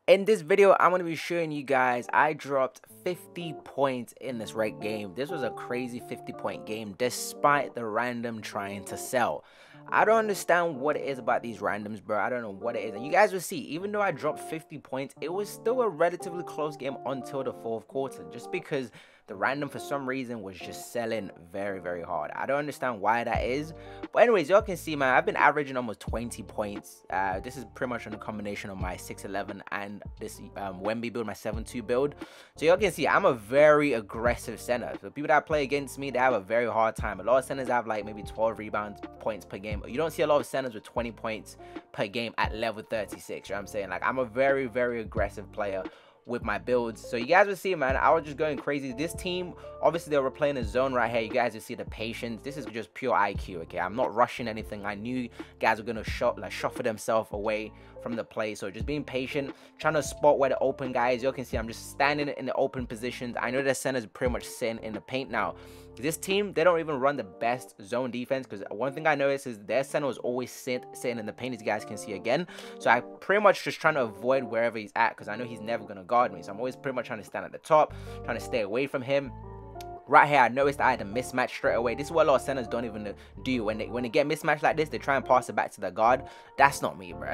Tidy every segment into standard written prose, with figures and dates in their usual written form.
In this video, I'm going to be showing you guys I dropped 50 points in this rec game. This was a crazy 50-point game despite the random trying to sell. I don't understand what it is about these randoms, bro. I don't know what it is. And you guys will see, even though I dropped 50 points, it was still a relatively close game until the fourth quarter. Just because the random, for some reason, was just selling very, very hard. I don't understand why that is. But anyways, y'all can see, man, I've been averaging almost 20 points. This is pretty much on a combination of my 6'11 and this Wemby build, my 7'2 build. So y'all can see, I'm a very aggressive center. So people that play against me, they have a very hard time. A lot of centers have like maybe 12 rebounds points per game. You don't see a lot of centers with 20 points per game at level 36. You know what I'm saying? Like, I'm a very, very aggressive player with my builds. So you guys will see, man, I was just going crazy. This team, obviously they were playing a zone right here. You guys will see the patience. This is just pure IQ, okay? I'm not rushing anything. I knew guys were gonna shuffle themselves away from the play. So just being patient, trying to spot where the open guys. You can see I'm just standing in the open positions. I know the center's pretty much sitting in the paint now. This team, they don't even run the best zone defense, because one thing I noticed is their center was always sitting in the paint, as you guys can see again. So I pretty much just trying to avoid wherever he's at, because I know he's never going to guard me. So I'm always pretty much trying to stand at the top, trying to stay away from him. Right here, I noticed I had a mismatch straight away. This is what a lot of centers don't even do. When they get mismatched like this, they try and pass it back to the guard. That's not me, bro.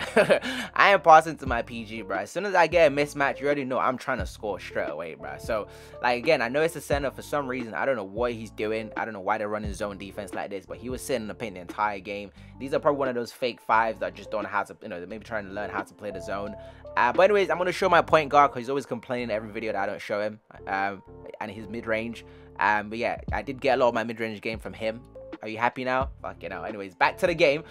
I ain't passing to my PG, bro. As soon as I get a mismatch, you already know I'm trying to score straight away, bro. So, like, again, I know it's a center for some reason. I don't know what he's doing. I don't know why they're running zone defense like this, but he was sitting in the paint the entire game. These are probably one of those fake fives that just don't know how to, they're maybe trying to learn how to play the zone. But anyways, I'm going to show my point guard, because he's always complaining every video that I don't show him. And his mid-range. But yeah, I did get a lot of my mid-range game from him. Are you happy now? Fuck you know. Anyways, back to the game.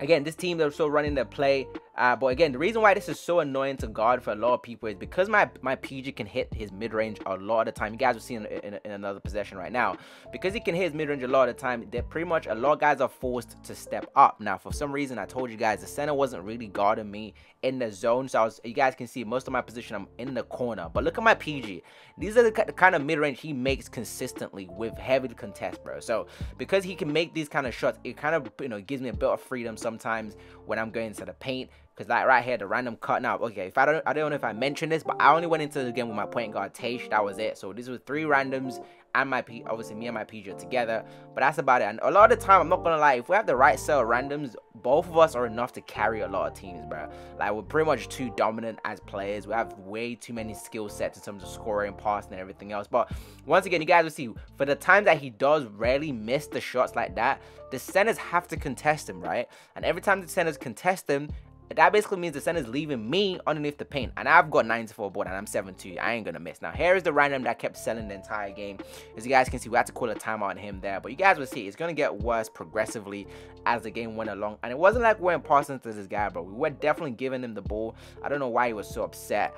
Again, this team, they're still running their play. But again, the reason why this is so annoying to guard for a lot of people is because my PG can hit his mid-range a lot of the time. You guys will see in another possession right now. Because he can hit his mid-range a lot of the time, they're pretty much, a lot of guys are forced to step up. Now, for some reason, I told you guys, the center wasn't really guarding me in the zone. So you guys can see most of my position, I'm in the corner. But look at my PG. These are the kind of mid-range he makes consistently with heavy contest, bro. So because he can make these kind of shots, it kind of, gives me a bit of freedom sometimes when I'm going to the paint. Because like right here, the random cut now. Okay, if I don't know if I mentioned this, but I only went into the game with my point guard Taish. That was it. So these were 3 randoms, and obviously me and my PG are together. But that's about it. And a lot of the time, I'm not gonna lie, if we have the right set of randoms, both of us are enough to carry a lot of teams, bro. Like, we're pretty much too dominant as players. We have way too many skill sets in terms of scoring, passing, and everything else. But once again, you guys will see, for the time that he does rarely miss the shots like that, the centers have to contest him, right? And every time the centers contest him, that basically means the center's leaving me underneath the paint. And I've got 94 board and I'm 7'2". I ain't gonna miss. Now, here is the random that kept selling the entire game. As you guys can see, we had to call a timeout on him there. But you guys will see, it's gonna get worse progressively as the game went along. And it wasn't like we weren't passing to this guy, bro. We were definitely giving him the ball. I don't know why he was so upset.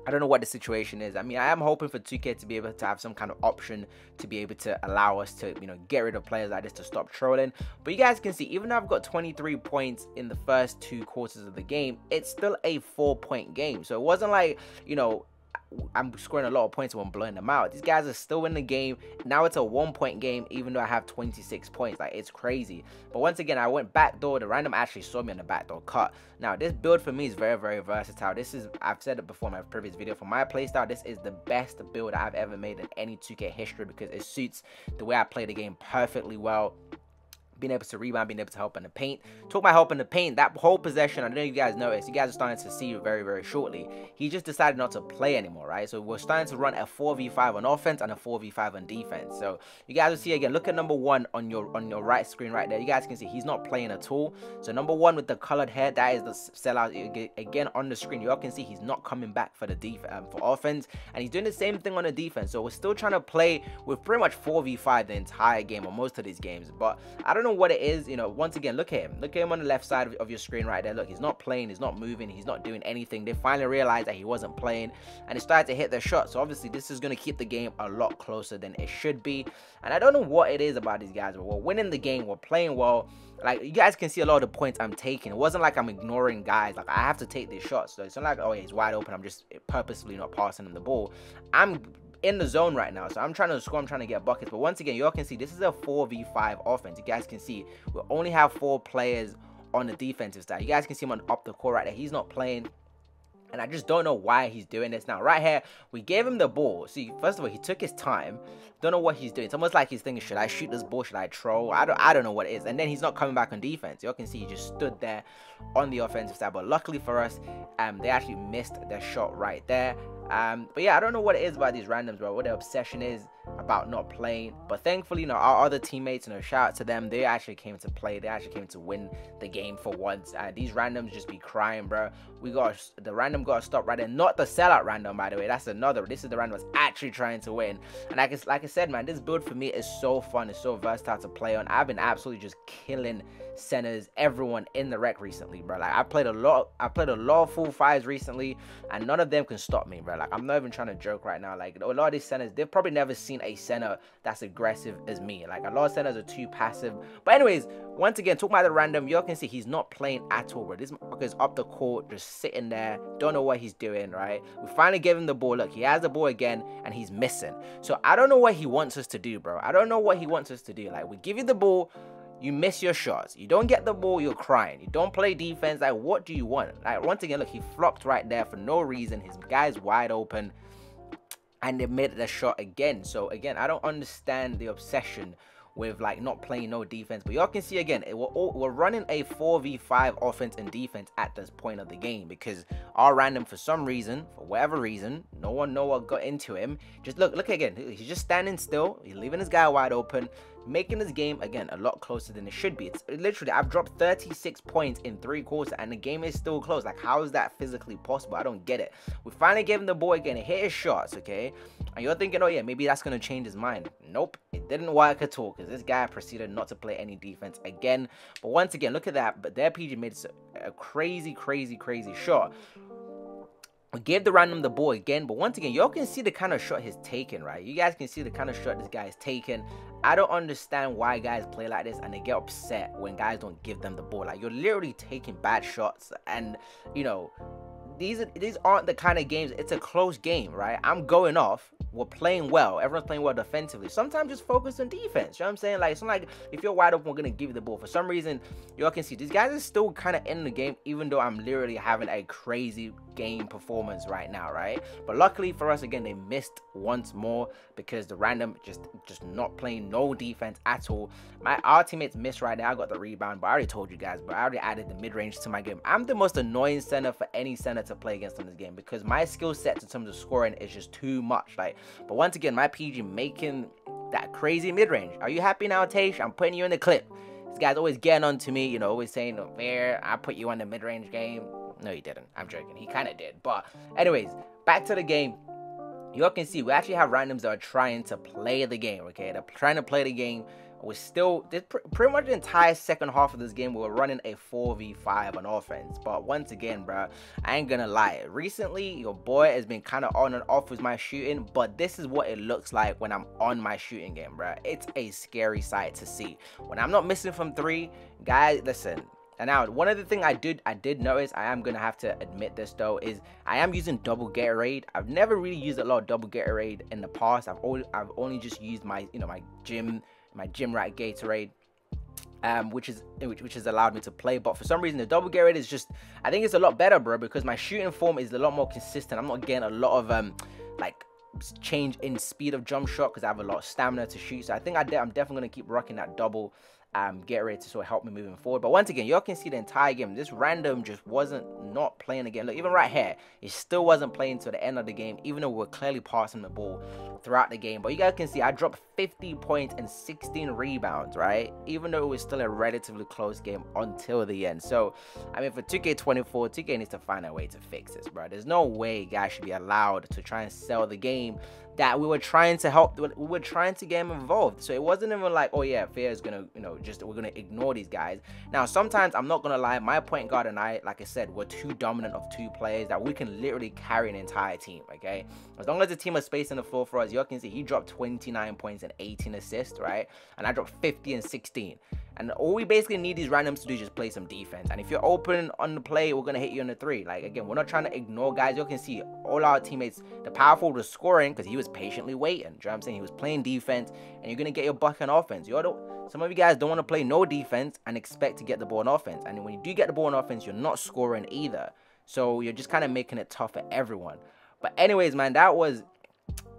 I don't know what the situation is. I mean, I am hoping for 2K to be able to have some kind of option to be able to allow us to, get rid of players like this, to stop trolling. But you guys can see, even though I've got 23 points in the first 2 quarters of the game, it's still a 4-point game. So it wasn't like, I'm scoring a lot of points when I'm blowing them out. These guys are still in the game. Now it's a 1-point game, even though I have 26 points. Like, it's crazy. But once again, I went backdoor. The random actually saw me on the backdoor cut. Now, this build for me is very, very versatile. This is, I've said it before in my previous video, for my playstyle, this is the best build I've ever made in any 2K history, because it suits the way I play the game perfectly well. Being able to rebound, being able to help in the paint. Talk about help in the paint, that whole possession, I know you guys noticed, you guys are starting to see it very, very shortly. He just decided not to play anymore, right? So we're starting to run a 4v5 on offense and a 4v5 on defense. So you guys will see again, look at number 1 on your right screen right there. You guys can see he's not playing at all. So number 1 with the colored hair, that is the sellout. Again, on the screen, you all can see he's not coming back for the for offense, and he's doing the same thing on the defense. So we're still trying to play with pretty much 4v5 the entire game, or most of these games. But I don't know what it is. Once again, look at him on the left side of your screen right there. Look, he's not playing, he's not moving, he's not doing anything. They finally realized that he wasn't playing, and it started to hit their shot. So obviously this is going to keep the game a lot closer than it should be. And I don't know what it is about these guys, but we're winning the game, we're playing well. Like, you guys can see a lot of the points I'm taking. It wasn't like I'm ignoring guys. Like, I have to take these shots. So it's not like, oh yeah, he's wide open, I'm just purposefully not passing him the ball. I'm in the zone right now, so I'm trying to score, I'm trying to get buckets. But once again, y'all can see this is a 4v5 offense. You guys can see we only have 4 players on the defensive side. You guys can see him on up the court right there. He's not playing. And I just don't know why he's doing this. Now, right here, we gave him the ball. See, first of all, he took his time. Don't know what he's doing. It's almost like he's thinking, should I shoot this ball? Should I throw? I don't know what it is. And then he's not coming back on defense. You can see he just stood there on the offensive side. But luckily for us, they actually missed their shot right there. But yeah, I don't know what it is about these randoms, bro. What their obsession is about not playing. But thankfully, you know, our other teammates, you know, shout out to them. They actually came to play. They actually came to win the game for once. These randoms just be crying, bro. The random got to stop right there. Not the sellout random, by the way. That's another. This is the random that's actually trying to win. And like I said, man, this build for me is so fun. It's so versatile to play on. I've been absolutely just killing centers, everyone in the rec recently, bro. Like I played a lot of full fives recently, and none of them can stop me, bro. Like I'm not even trying to joke right now. Like a lot of these centers, they've probably never seen a center that's aggressive as me. Like a lot of centers are too passive. But anyways, once again, talking about the random, y'all can see he's not playing at all, bro. This motherfucker's up the court, just sitting there, don't know what he's doing, right? We finally gave him the ball. Look, he has the ball again, and he's missing. So I don't know what he wants us to do, bro. I don't know what he wants us to do. Like we give you the ball, you miss your shots. You don't get the ball, you're crying. You don't play defense. Like, what do you want? Like, once again, look, he flopped right there for no reason. His guy's wide open, and they made the shot again. So, again, I don't understand the obsession with, like, not playing no defense. But y'all can see, again, we're running a 4v5 offense and defense at this point of the game, because our random, for some reason, for whatever reason, no one know what got into him. Just look again. He's just standing still. He's leaving his guy wide open, making this game, again, a lot closer than it should be. It's literally, I've dropped 36 points in 3 quarters, and the game is still close. Like, how is that physically possible? I don't get it. We finally gave him the ball again. He hit his shots, okay? And you're thinking, oh, yeah, maybe that's going to change his mind. Nope, it didn't work at all, because this guy proceeded not to play any defense again. But once again, look at that. But their PG made a crazy shot. We gave the random the ball again, but once again, y'all can see the kind of shot he's taken, right? You guys can see the kind of shot this guy is taking. I don't understand why guys play like this and they get upset when guys don't give them the ball. Like, you're literally taking bad shots, and, you know, these aren't the kind of games. It's a close game, right? I'm going off. We're playing well. Everyone's playing well defensively. Sometimes just focus on defense. You know what I'm saying? Like, it's not like if you're wide open, we're going to give you the ball. For some reason, y'all can see these guys are still kind of in the game, even though I'm literally having a crazy game performance right now, right? But luckily for us, again, they missed once more because the random just not playing no defense at all. Our teammates missed right there. I got the rebound, but I already told you guys, but I already added the mid-range to my game. I'm the most annoying center for any center to play against in this game, because my skill set in terms of scoring is just too much. Like, but once again, my PG making that crazy mid-range. Are you happy now, Tash? I'm putting you in the clip. This guy's always getting on to me, you know, always saying, oh, there, I put you on the mid-range game. No, he didn't. I'm joking. He kind of did. But anyways, back to the game. You all can see we actually have randoms that are trying to play the game, okay? They're trying to play the game. We're still, pretty much the entire second half of this game, we were running a 4v5 on offense. But once again, bro, I ain't gonna lie. Recently, your boy has been kind of on and off with my shooting, but this is what it looks like when I'm on my shooting game, bro. It's a scary sight to see. When I'm not missing from 3, guys, listen. And now, one other thing I did notice, I am gonna have to admit this though, is I am using double Gatorade. I've never really used a lot of double Gatorade in the past. I've only just used my, you know, my gym rat Gatorade, which has allowed me to play. But for some reason, the double Gatorade is just, I think it's a lot better, bro, because my shooting form is a lot more consistent. I'm not getting a lot of like change in speed of jump shot because I have a lot of stamina to shoot. So I think I'm definitely gonna keep rocking that double Gatorade to sort of help me moving forward. But once again, y'all can see the entire game, this random just wasn't not playing again. Look, even right here, it still wasn't playing to the end of the game, even though we're clearly passing the ball throughout the game. But you guys can see I dropped 50 points and 16 rebounds, right? Even though it was still a relatively close game until the end. So I mean, for 2K24, 2K needs to find a way to fix this, bro. There's no way guys should be allowed to try and sell the game that we were trying to help, we were trying to get him involved. So it wasn't even like, oh yeah, Fair is gonna, you know, just, we're gonna ignore these guys. Now sometimes, I'm not gonna lie, my point guard and I, like I said, we're too dominant of 2 players that we can literally carry an entire team, okay? As long as the team has space in the floor for us, you can see he dropped 29 points and 18 assists, right? And I dropped 50 and 16. And all we basically need these randoms to do is just play some defense. And if you're open on the play, we're going to hit you on the 3. Like, again, we're not trying to ignore guys. You can see all our teammates, the power forward was scoring because he was patiently waiting. Do you know what I'm saying? He was playing defense, and you're going to get your buck on offense. Some of you guys don't want to play no defense and expect to get the ball on offense. And when you do get the ball on offense, you're not scoring either. So you're just kind of making it tough for everyone. But anyways, man, that was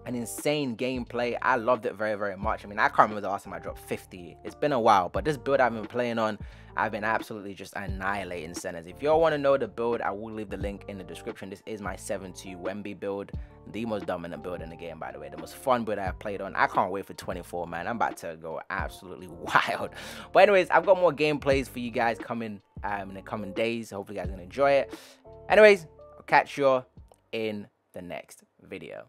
an insane gameplay. I loved it very, very much. I mean, I can't remember the last time I dropped 50. It's been a while, but this build I've been playing on, I've been absolutely just annihilating centers. If y'all want to know the build, I will leave the link in the description. This is my 7-2 Wemby build, the most dominant build in the game, by the way, the most fun build I've played on. I can't wait for 24, man. I'm about to go absolutely wild. But anyways, I've got more gameplays for you guys coming in the coming days. Hopefully you guys are gonna enjoy it. Anyways, I'll catch you in the next video.